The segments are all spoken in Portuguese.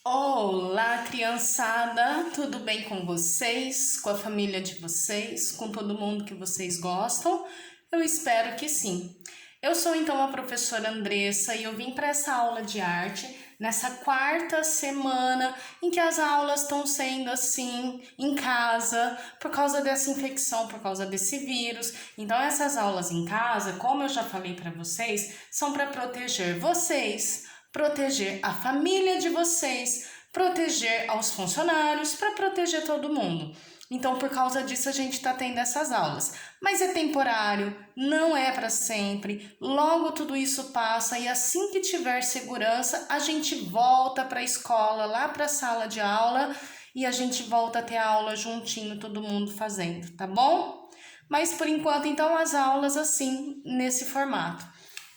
Olá, criançada! Tudo bem com vocês? Com a família de vocês? Com todo mundo que vocês gostam? Eu espero que sim. Eu sou então a professora Andressa e eu vim para essa aula de arte nessa quarta semana em que as aulas estão sendo assim em casa por causa dessa infecção, por causa desse vírus. Então essas aulas em casa, como eu já falei para vocês, são para proteger vocês, proteger a família de vocês, proteger aos funcionários, para proteger todo mundo. Então, por causa disso, a gente está tendo essas aulas. Mas é temporário, não é para sempre. Logo tudo isso passa e assim que tiver segurança, a gente volta para a escola, lá para a sala de aula e a gente volta a ter aula juntinho, todo mundo fazendo, tá bom? Mas por enquanto, então, as aulas assim, nesse formato.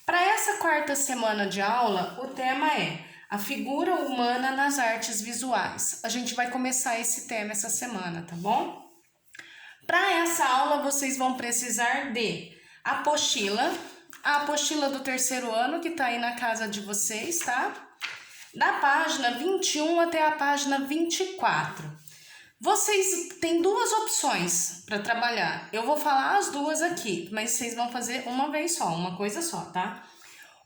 Para essa quarta semana de aula, o tema é a figura humana nas artes visuais. A gente vai começar esse tema essa semana, tá bom? Para essa aula, vocês vão precisar de apostila, a apostila do terceiro ano, que tá aí na casa de vocês, tá? Da página 21 até a página 24. Vocês têm duas opções para trabalhar. Eu vou falar as duas aqui, mas vocês vão fazer uma vez só, uma coisa só, tá?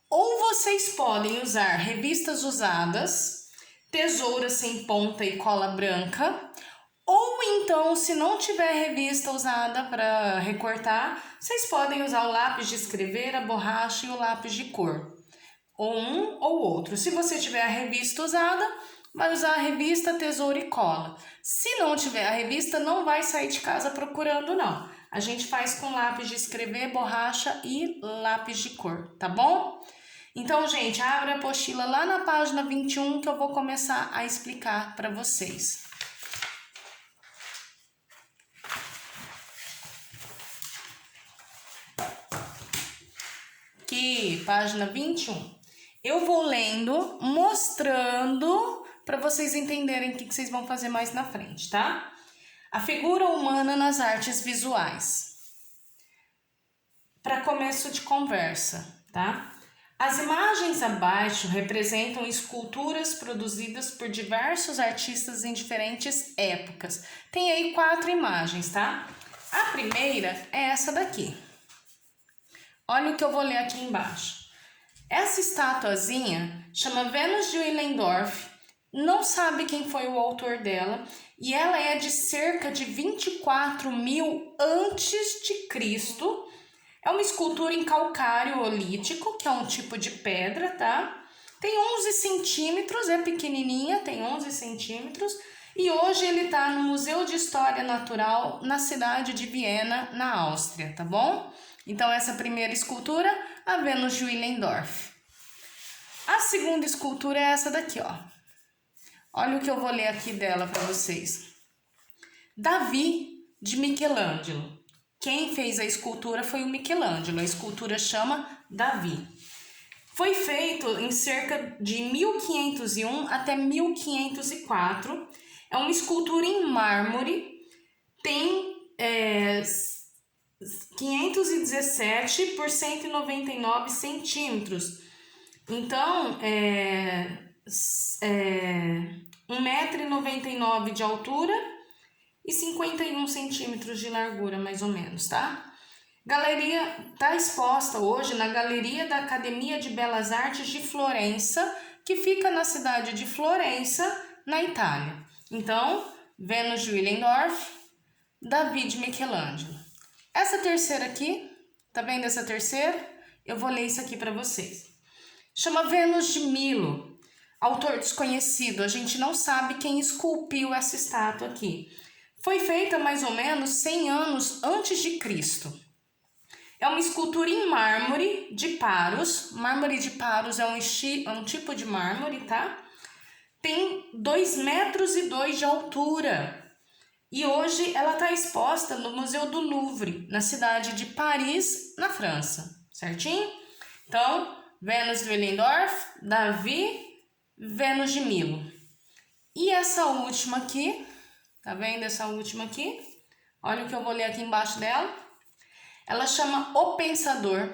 Ou vocês podem usar revistas usadas, tesouras sem ponta e cola branca, ou então, se não tiver revista usada para recortar, vocês podem usar o lápis de escrever, a borracha e o lápis de cor. Ou um ou outro. Se você tiver a revista usada, vai usar a revista, tesoura e cola. Se não tiver a revista, não vai sair de casa procurando, não. A gente faz com lápis de escrever, borracha e lápis de cor, tá bom? Então, gente, abre a apostila lá na página 21 que eu vou começar a explicar para vocês. Aqui, página 21. Eu vou lendo, mostrando para vocês entenderem o que vocês vão fazer mais na frente, tá? A figura humana nas artes visuais. Para começo de conversa, tá? As imagens abaixo representam esculturas produzidas por diversos artistas em diferentes épocas. Tem aí 4 imagens, tá? A primeira é essa daqui. Olha o que eu vou ler aqui embaixo. Essa estatuazinha chama Vênus de Willendorf, não sabe quem foi o autor dela, e ela é de cerca de 24.000 antes de Cristo. É uma escultura em calcário olítico, que é um tipo de pedra, tá? Tem 11 centímetros, é pequenininha, tem 11 centímetros. E hoje ele tá no Museu de História Natural, na cidade de Viena, na Áustria, tá bom? Então essa primeira escultura, a Vênus de Willendorf. A segunda escultura é essa daqui, ó. Olha o que eu vou ler aqui dela para vocês. Davi, de Michelangelo. Quem fez a escultura foi o Michelangelo. A escultura chama Davi. Foi feito em cerca de 1501 até 1504. É uma escultura em mármore. Tem 517 por 199 centímetros. Então, 1,99 m de altura e 51 centímetros de largura, mais ou menos, tá? Galeria está exposta hoje na Galeria da Academia de Belas Artes de Florença, que fica na cidade de Florença, na Itália. Então, Vênus de Willendorf, Davi de Michelangelo. Essa terceira aqui, tá vendo essa terceira? Eu vou ler isso aqui para vocês. Chama Vênus de Milo, autor desconhecido, a gente não sabe quem esculpiu essa estátua aqui. Foi feita mais ou menos 100 anos antes de Cristo. É uma escultura em mármore de Paros. Mármore de Paros é um tipo de mármore, tá? Tem 2,2 metros de altura. E hoje ela está exposta no Museu do Louvre, na cidade de Paris, na França. Certinho? Então, Vênus de Willendorf, Davi, Vênus de Milo. E essa última aqui, tá vendo essa última aqui? Olha o que eu vou ler aqui embaixo dela. Ela chama O Pensador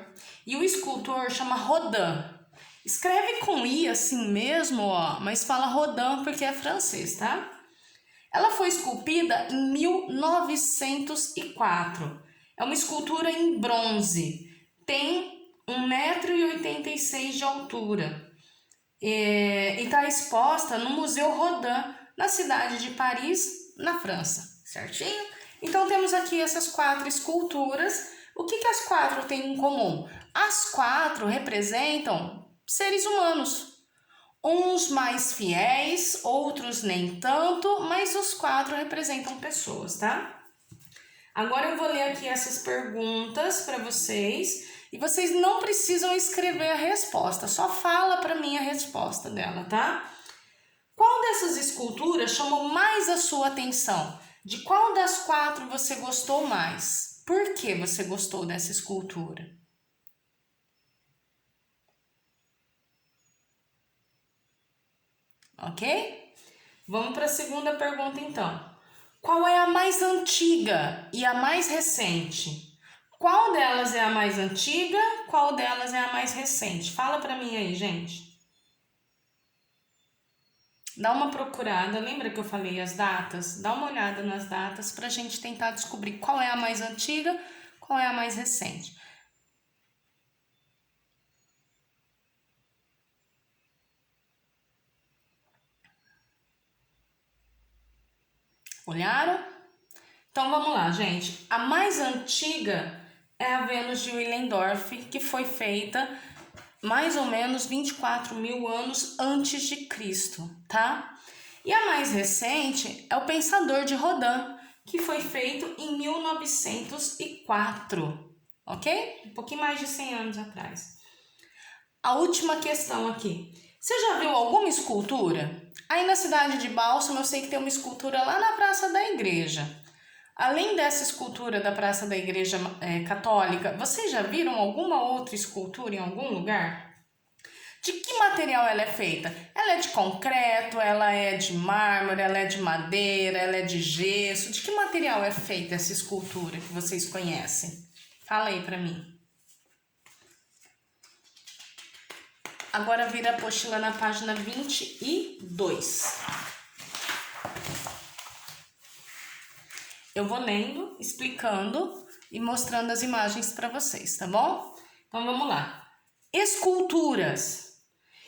e o escultor chama Rodin. Escreve com I assim mesmo, ó, mas fala Rodin porque é francês, tá? Ela foi esculpida em 1904. É uma escultura em bronze. Tem 1,86 m de altura. E está exposta no Museu Rodin, na cidade de Paris, na França. Certinho? Então temos aqui essas 4 esculturas. O que as 4 têm em comum? As 4 representam seres humanos. Uns mais fiéis, outros nem tanto, mas os 4 representam pessoas, tá? Agora eu vou ler aqui essas perguntas para vocês e vocês não precisam escrever a resposta, só fala para mim a resposta dela, tá? Qual dessas esculturas chamou mais a sua atenção? De qual das 4 você gostou mais? Por que você gostou dessa escultura? Ok? Vamos para a segunda pergunta então. Qual é a mais antiga e a mais recente? Qual delas é a mais antiga? Qual delas é a mais recente? Fala para mim aí, gente. Dá uma procurada, lembra que eu falei as datas? Dá uma olhada nas datas para a gente tentar descobrir qual é a mais antiga, qual é a mais recente. Olharam? Então vamos lá, gente. A mais antiga é a Vênus de Willendorf, que foi feita mais ou menos 24.000 anos antes de Cristo, tá? E a mais recente é o Pensador de Rodin, que foi feito em 1904, ok? Um pouquinho mais de 100 anos atrás. A última questão aqui. Você já viu alguma escultura? Aí na cidade de Bálsamo eu sei que tem uma escultura lá na Praça da Igreja. Além dessa escultura da Praça da Igreja Católica, vocês já viram alguma outra escultura em algum lugar? De que material ela é feita? Ela é de concreto, ela é de mármore, ela é de madeira, ela é de gesso. De que material é feita essa escultura que vocês conhecem? Fala aí pra mim. Agora vira a apostila na página 22. Eu vou lendo, explicando e mostrando as imagens para vocês, tá bom? Então vamos lá. Esculturas.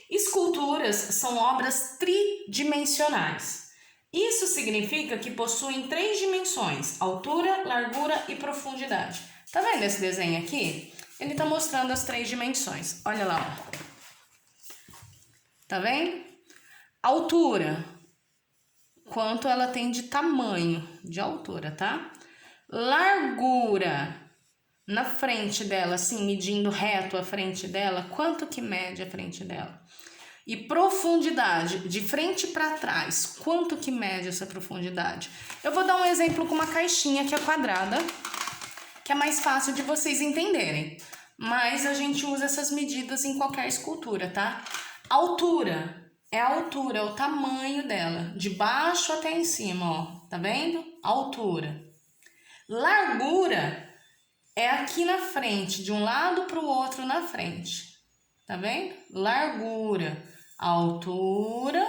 Esculturas são obras tridimensionais. Isso significa que possuem 3 dimensões: altura, largura e profundidade. Tá vendo esse desenho aqui? Ele tá mostrando as 3 dimensões. Olha lá, ó. Tá vendo? Altura. Quanto ela tem de tamanho, de altura, tá? Largura. Na frente dela, assim, medindo reto a frente dela, quanto que mede a frente dela? E profundidade, de frente para trás, quanto que mede essa profundidade? Eu vou dar um exemplo com uma caixinha que é quadrada, que é mais fácil de vocês entenderem. Mas a gente usa essas medidas em qualquer escultura, tá? Altura é a altura, é o tamanho dela, de baixo até em cima, ó. Tá vendo? Altura. Largura é aqui na frente, de um lado para o outro na frente. Tá vendo? Largura, altura,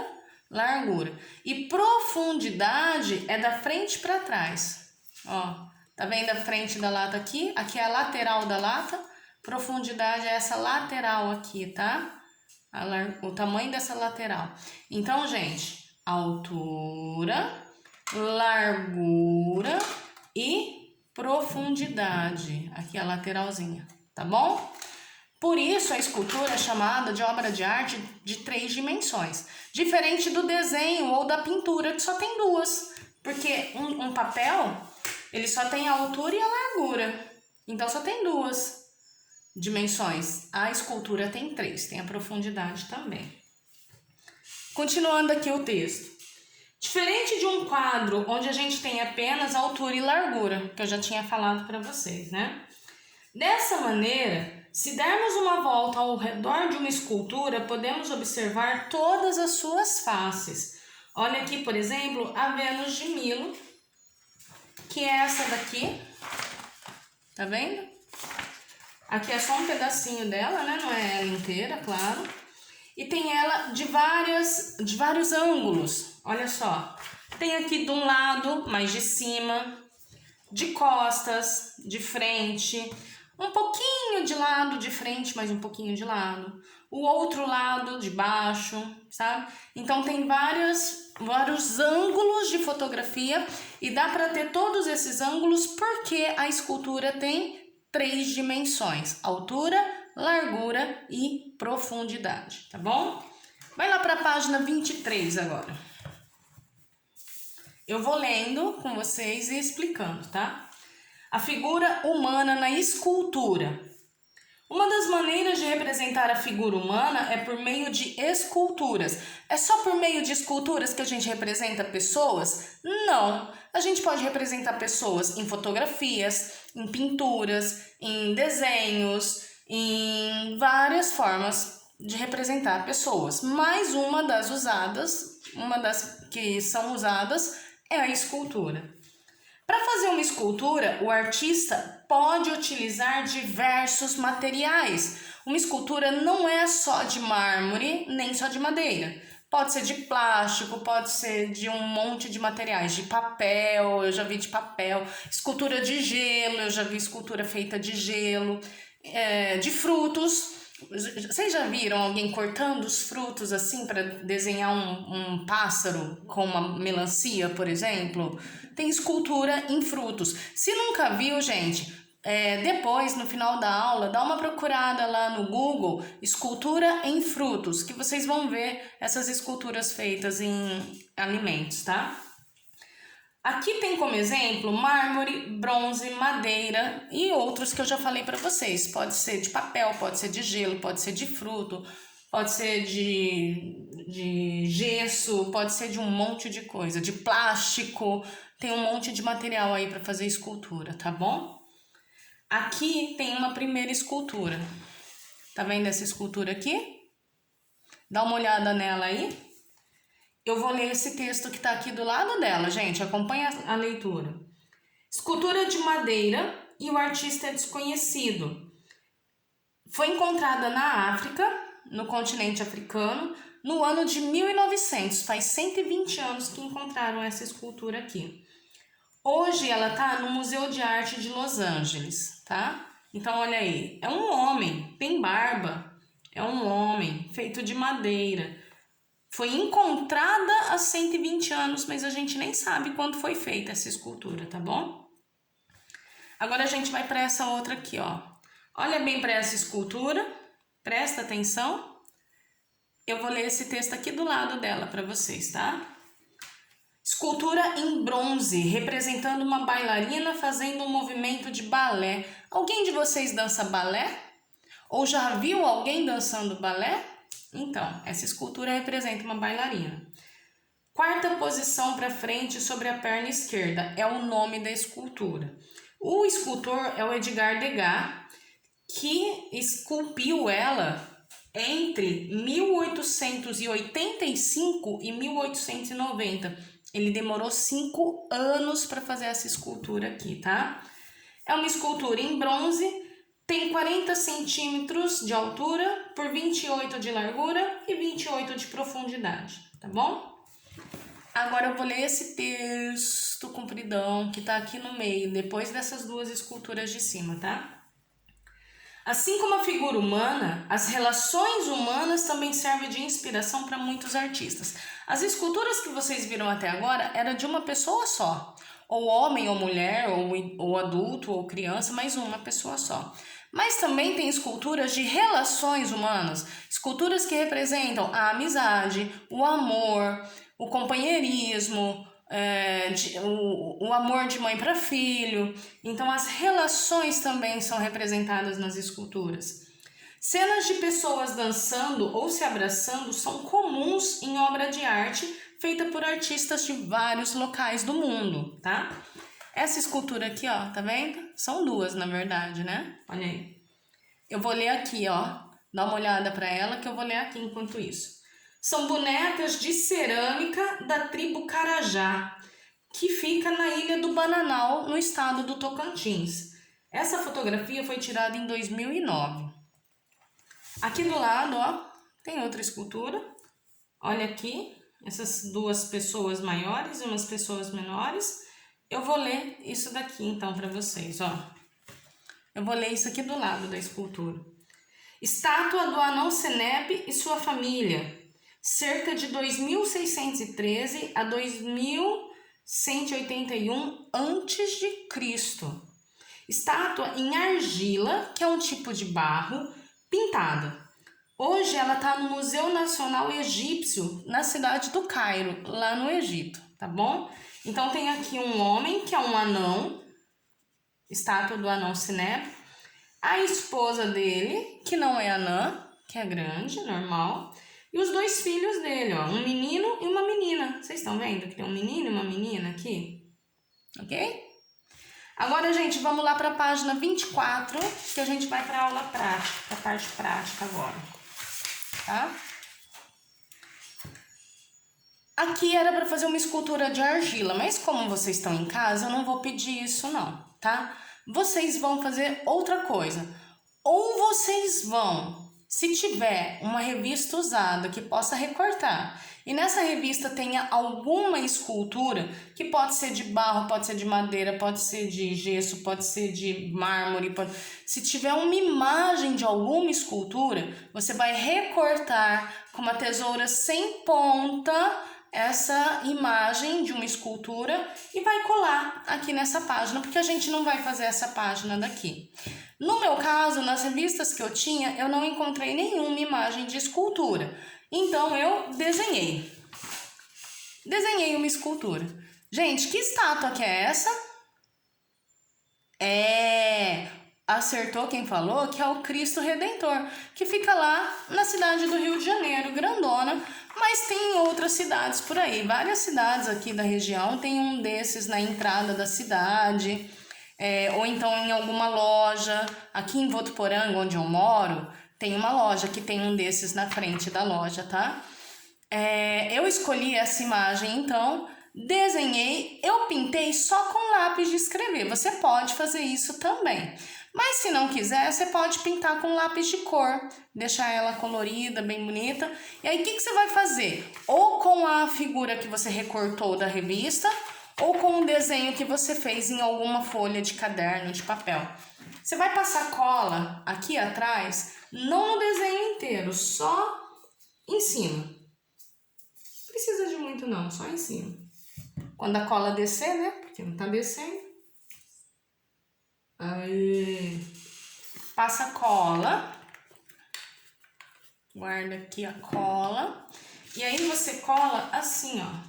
largura. E profundidade é da frente para trás. Ó, tá vendo a frente da lata aqui? Aqui é a lateral da lata. Profundidade é essa lateral aqui, tá? O tamanho dessa lateral. Então, gente, altura, largura e profundidade. Aqui a lateralzinha, tá bom? Por isso a escultura é chamada de obra de arte de 3 dimensões. Diferente do desenho ou da pintura, que só tem 2. Porque um papel, ele só tem a altura e a largura. Então só tem 2 dimensões. A escultura tem 3, tem a profundidade também. Continuando aqui o texto. Diferente de um quadro onde a gente tem apenas altura e largura, que eu já tinha falado para vocês, né? Dessa maneira, se dermos uma volta ao redor de uma escultura, podemos observar todas as suas faces. Olha aqui, por exemplo, a Vênus de Milo, que é essa daqui. Tá vendo? Aqui é só um pedacinho dela, né? Não é ela inteira, claro. e tem ela de vários ângulos. Olha só, tem aqui de um lado, mais de cima, de costas, de frente, um pouquinho de lado, de frente, mais um pouquinho de lado, o outro lado de baixo, sabe? Então tem vários ângulos de fotografia e dá para ter todos esses ângulos porque a escultura tem 3 dimensões: altura, largura e profundidade, tá bom? Vai lá para a página 23 agora. Eu vou lendo com vocês e explicando, tá? A figura humana na escultura. Uma das maneiras de representar a figura humana é por meio de esculturas. É só por meio de esculturas que a gente representa pessoas? Não. A gente pode representar pessoas em fotografias, em pinturas, em desenhos, em várias formas de representar pessoas. Mas uma das que são usadas é a escultura. Para fazer uma escultura, o artista pode utilizar diversos materiais. Uma escultura não é só de mármore, nem só de madeira. Pode ser de plástico, pode ser de um monte de materiais, de papel, eu já vi de papel, escultura de gelo, eu já vi escultura feita de gelo, de frutos. Vocês já viram alguém cortando os frutos assim para desenhar um pássaro com uma melancia, por exemplo? Tem escultura em frutos. Se nunca viu, gente, depois, no final da aula, dá uma procurada lá no Google, escultura em frutos, que vocês vão ver essas esculturas feitas em alimentos, tá? Aqui tem como exemplo mármore, bronze, madeira e outros que eu já falei para vocês. Pode ser de papel, pode ser de gelo, pode ser de fruto, pode ser de gesso, pode ser de um monte de coisa, de plástico. Tem um monte de material aí para fazer escultura, tá bom? Aqui tem uma primeira escultura. Tá vendo essa escultura aqui? Dá uma olhada nela aí. Eu vou ler esse texto que está aqui do lado dela, gente. Acompanha a leitura. Escultura de madeira e o artista é desconhecido. Foi encontrada na África, no continente africano, no ano de 1900. Faz 120 anos que encontraram essa escultura aqui. Hoje ela está no Museu de Arte de Los Angeles, tá? Então olha aí, é um homem, tem barba, é um homem feito de madeira. Foi encontrada há 120 anos, mas a gente nem sabe quando foi feita essa escultura, tá bom? Agora a gente vai para essa outra aqui, ó. Olha bem para essa escultura, presta atenção. Eu vou ler esse texto aqui do lado dela para vocês, tá? Escultura em bronze, representando uma bailarina fazendo um movimento de balé. Alguém de vocês dança balé? Ou já viu alguém dançando balé? Então, essa escultura representa uma bailarina. Quarta posição para frente sobre a perna esquerda é o nome da escultura. O escultor é o Edgar Degas, que esculpiu ela entre 1885 e 1890. Ele demorou 5 anos para fazer essa escultura aqui, tá? É uma escultura em bronze. Tem 40 centímetros de altura por 28 de largura e 28 de profundidade, tá bom? Agora eu vou ler esse texto compridão que tá aqui no meio, depois dessas duas esculturas de cima, tá? Assim como a figura humana, as relações humanas também servem de inspiração para muitos artistas. As esculturas que vocês viram até agora eram de uma pessoa só, ou homem ou mulher, ou adulto ou criança, mas uma pessoa só. Mas também tem esculturas de relações humanas, esculturas que representam a amizade, o amor, o companheirismo, o amor de mãe para filho. Então as relações também são representadas nas esculturas. Cenas de pessoas dançando ou se abraçando são comuns em obra de arte feita por artistas de vários locais do mundo, tá? Essa escultura aqui, ó, tá vendo? São duas, na verdade, né? Olha aí. Eu vou ler aqui, ó. Dá uma olhada para ela que eu vou ler aqui enquanto isso. São bonecas de cerâmica da tribo Carajá, que fica na ilha do Bananal, no estado do Tocantins. Essa fotografia foi tirada em 2009. Aqui do lado, ó, Tem outra escultura. Olha aqui, essas duas pessoas maiores e umas pessoas menores. Eu vou ler isso daqui então para vocês, ó. Eu vou ler isso aqui do lado da escultura. Estátua do anão Senepe e sua família, cerca de 2613 a 2181 a.C. Estátua em argila, que é um tipo de barro, pintada. Hoje ela está no Museu Nacional Egípcio, na cidade do Cairo, lá no Egito, tá bom? Então tem aqui um homem, que é um anão, estátua do anão Senepe, a esposa dele, que não é anã, que é grande, normal, e os dois filhos dele, ó, um menino e uma menina. Vocês estão vendo que tem um menino e uma menina aqui? Ok? Agora, gente, vamos lá para a página 24, que a gente vai para a aula prática, a parte prática agora, tá? Aqui era para fazer uma escultura de argila, mas como vocês estão em casa, eu não vou pedir isso não, tá? Vocês vão fazer outra coisa. Ou vocês vão, se tiver uma revista usada que possa recortar, e nessa revista tenha alguma escultura, que pode ser de barro, pode ser de madeira, pode ser de gesso, pode ser de mármore, se tiver uma imagem de alguma escultura, você vai recortar com uma tesoura sem ponta essa imagem de uma escultura e vai colar aqui nessa página, porque a gente não vai fazer essa página daqui. No meu caso, nas revistas que eu tinha, eu não encontrei nenhuma imagem de escultura. Então, eu desenhei. Desenhei uma escultura. Gente, que estátua que é essa? Acertou quem falou, que é o Cristo Redentor, que fica lá na cidade do Rio de Janeiro, grandona, mas tem outras cidades por aí. Várias cidades aqui da região tem um desses na entrada da cidade. Ou então em alguma loja. Aqui em Votuporanga, onde eu moro, tem uma loja que tem um desses na frente da loja, tá? Eu escolhi essa imagem, então, desenhei, eu pintei só com lápis de escrever. Você pode fazer isso também. Mas se não quiser, você pode pintar com lápis de cor, deixar ela colorida, bem bonita. E aí, o que você vai fazer? Ou com a figura que você recortou da revista, ou com o desenho que você fez em alguma folha de caderno, de papel. Você vai passar cola aqui atrás, não no desenho inteiro, só em cima. Não precisa de muito não, só em cima. Quando a cola descer, né? Porque não tá descendo. Aí, passa cola. Guarda aqui a cola. E aí você cola assim, ó.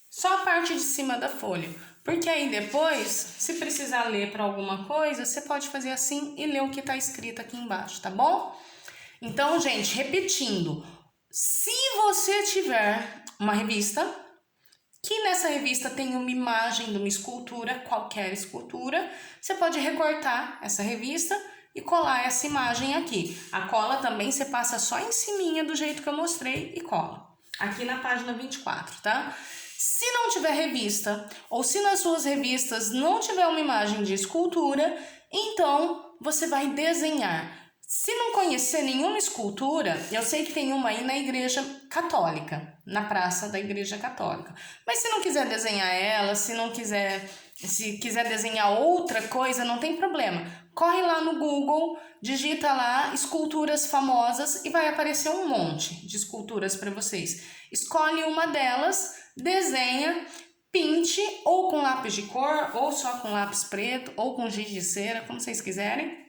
Só a parte de cima da folha, porque aí depois, se precisar ler para alguma coisa, você pode fazer assim e ler o que está escrito aqui embaixo, tá bom? Então, gente, repetindo, se você tiver uma revista, que nessa revista tem uma imagem de uma escultura, qualquer escultura, você pode recortar essa revista e colar essa imagem aqui. A cola também você passa só em ciminha do jeito que eu mostrei e cola. Aqui na página 24, tá? Se não tiver revista, ou se nas suas revistas não tiver uma imagem de escultura, então você vai desenhar. Se não conhecer nenhuma escultura, eu sei que tem uma aí na Igreja Católica, na praça da Igreja Católica. Mas se não quiser desenhar ela, se quiser desenhar outra coisa, não tem problema. Corre lá no Google, digita lá esculturas famosas e vai aparecer um monte de esculturas para vocês. Escolhe uma delas, desenha, pinte ou com lápis de cor, ou só com lápis preto, ou com giz de cera, como vocês quiserem.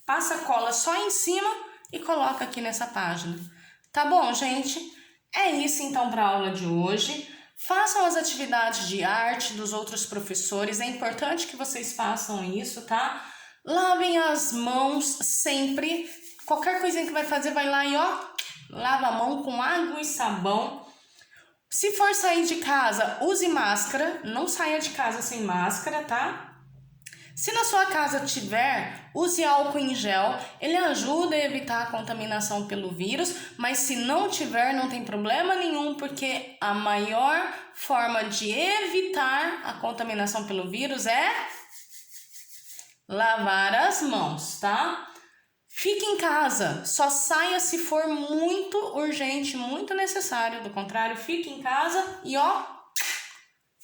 Passa cola só em cima e coloca aqui nessa página. Tá bom, gente? É isso então para a aula de hoje. Façam as atividades de arte dos outros professores. É importante que vocês façam isso, tá? Lavem as mãos sempre. Qualquer coisinha que vai fazer, vai lá e ó, lava a mão com água e sabão. Se for sair de casa, use máscara. Não saia de casa sem máscara, tá? Se na sua casa tiver, use álcool em gel, ele ajuda a evitar a contaminação pelo vírus, mas se não tiver, não tem problema nenhum, porque a maior forma de evitar a contaminação pelo vírus é lavar as mãos, tá? Fique em casa, só saia se for muito urgente, muito necessário. Do contrário, fique em casa e ó,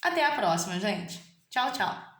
até a próxima, gente. Tchau, tchau.